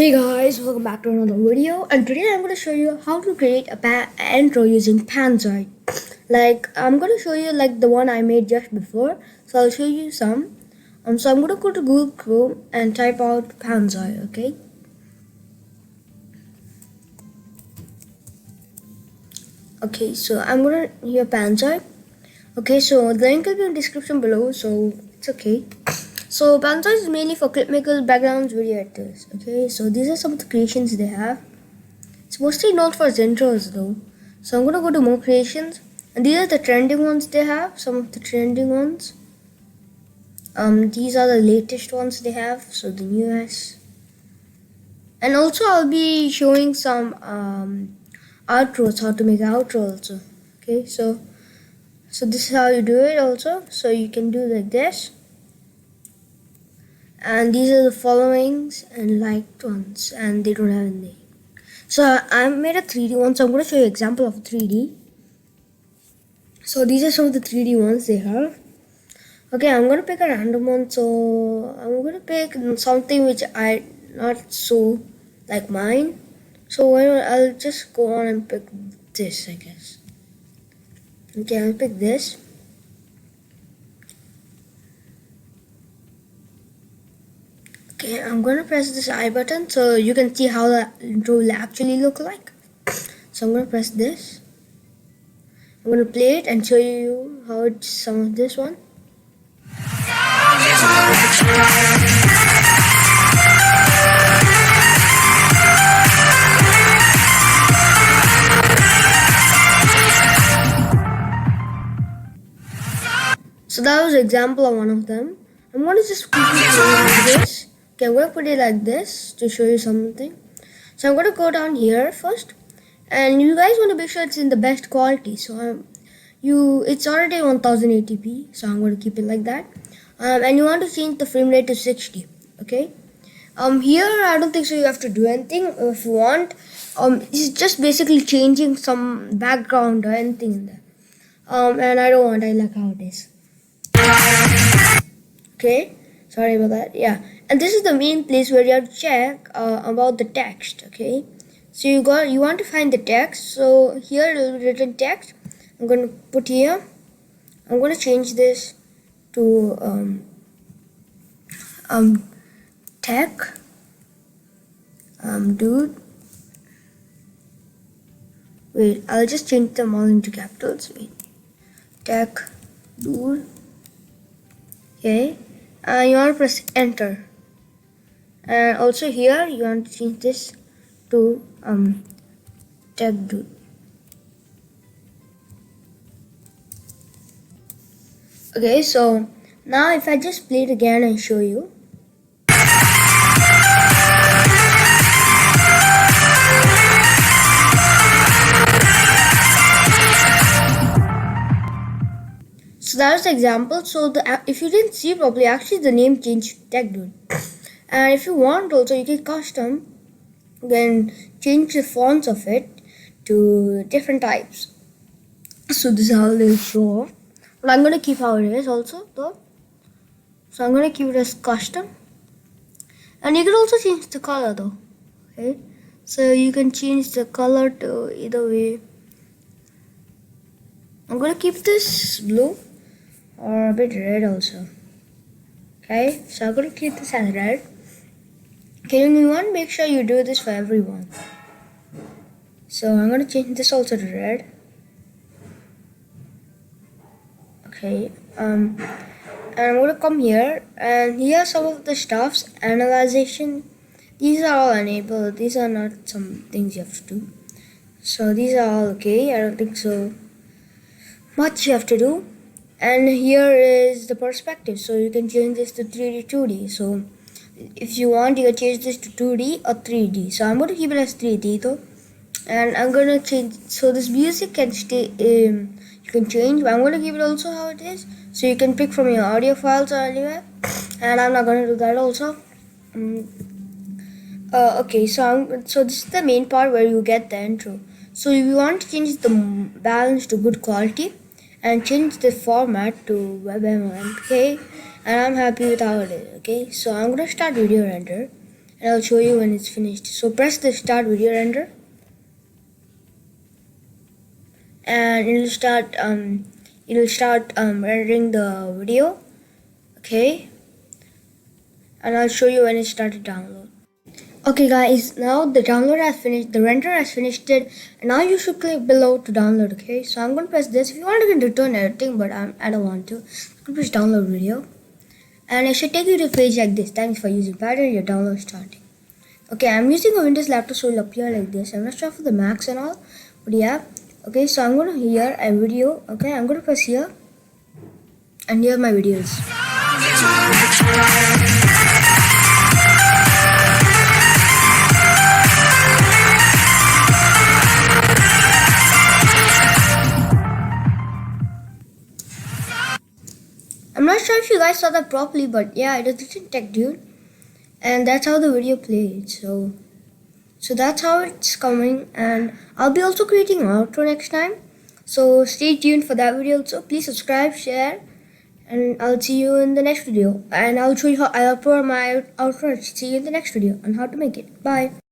Hey guys, welcome back to another video, and today I'm going to show you how to create a intro using Panzoid. I'm going to show you the one I made just before, so I'll show you some. So I'm going to go to Google Chrome and type out Panzoid, okay? Okay, so I'm going to hear Panzoid. Okay, so the link will be in the description below, so it's okay. So Panzoid is mainly for clipmakers, backgrounds, video editors. Okay, so these are some of the creations they have. It's mostly known for its intros though. So I'm gonna go to more creations, and these are the trending ones they have. Some of the trending ones. These are the latest ones they have. So the newest. And also I'll be showing some outros, how to make outro also. Okay, so this is how you do it also. So you can do like this. And these are the followings and liked ones, and they don't have any. So I made a 3D one, so I'm going to show you an example of 3D. So these are some of the 3D ones they have. Okay, I'm going to pick a random one, so I'm going to pick something which I not so like mine. So I'll just go on and pick this, I guess. Okay, I'll pick this. Okay, I'm going to press this I button so you can see how the intro will actually look like. So I'm going to press this. I'm going to play it and show you how it's some of this one. So that was an example of one of them. I'm going to just quickly show you like this. Okay, I'm going to put it like this to show you something. So I'm going to go down here first, and you guys want to make sure it's in the best quality. So it's already 1080p, so I'm going to keep it like that. And you want to change the frame rate to 60. Okay. Here I don't think so. You have to do anything. If you want, it's just basically changing some background or anything in there. And I don't want. I like how it is. Okay, sorry about that. Yeah, and this is the main place where you have to check about the text. Okay, so you want to find the text. So here it will be written text. I'm going to put here. I'm going to change this to tech dude. Wait, I'll just change them all into capitals. Wait, tech dude. Okay, and you want to press enter, and also here you want to change this to tech dude. Okay, so now if I just play it again and show you. So that was the example. So if you didn't see properly, actually the name changed to tech dude. And if you want also, you can custom, then change the fonts of it to different types. So this is how it will show off. But I'm going to keep how it is also though. So I'm going to keep it as custom. And you can also change the color though. Okay. So you can change the color to either way. I'm going to keep this blue or a bit red also. Okay. So I'm going to keep this as red. Okay, and you want to make sure you do this for everyone. So I'm going to change this also to red. Okay, and I'm going to come here, and here are some of the stuffs. Analyzation, these are all enabled. These are not some things you have to do. So these are all okay. I don't think so much you have to do. And here is the perspective, so you can change this to 3D, 2D. So if you want, you can change this to 2D or 3D. So I'm going to keep it as 3D though, and I'm going to change. So this music can stay. You can change, but I'm going to keep it also how it is. So you can pick from your audio files or anywhere, and I'm not going to do that also. Okay, so this is the main part where you get the intro. So if you want to change the balance to good quality and change the format to WebM or MPK, and I'm happy with how it is. Okay, so I'm gonna start video render, and I'll show you when it's finished. So press the start video render, and it'll start rendering the video. Okay, and I'll show you when it started download. Okay guys, now the download has finished, the render has finished it, and now you should click below to download. Okay, so I'm going to press this. If you want, you can return everything, but I don't want to. I'm going to press download video, and it should take you to a page like this. Thanks for using Pattern, your download starting. Okay, I'm using a Windows laptop, so it'll appear like this. I'm not sure for the Macs and all, but yeah. Okay, so I'm going to hear a video. Okay, I'm going to press here, and here are my videos. I'm not sure if you guys saw that properly, but yeah, it is written Tech Dude, and that's how the video played. So that's how it's coming, and I'll be also creating an outro next time. So stay tuned for that video. So please subscribe, share, and I'll see you in the next video. And I'll show you how I'll upload my outro. See you in the next video on how to make it. Bye.